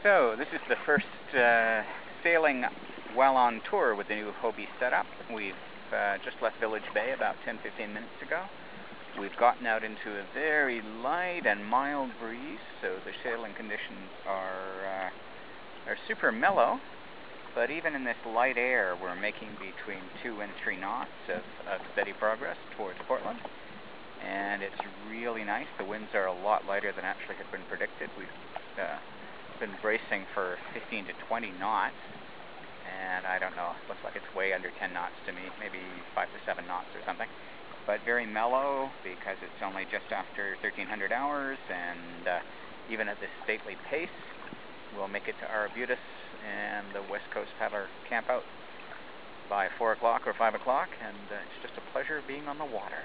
So this is the first sailing while on tour with the new Hobie setup. We've just left Village Bay about 10-15 minutes ago. We've gotten out into a very light and mild breeze, so the sailing conditions are super mellow. But even in this light air, we're making between 2 and 3 knots of steady progress towards Portland. And it's really nice. The winds are a lot lighter than actually had been predicted. We've been bracing for 15 to 20 knots, and I don't know, it looks like it's way under 10 knots to me, maybe 5 to 7 knots or something. But very mellow because it's only just after 1300 hours, and even at this stately pace, we'll make it to Arbutus and the West Coast Paddler camp out by 4 o'clock or 5 o'clock, and it's just a pleasure being on the water.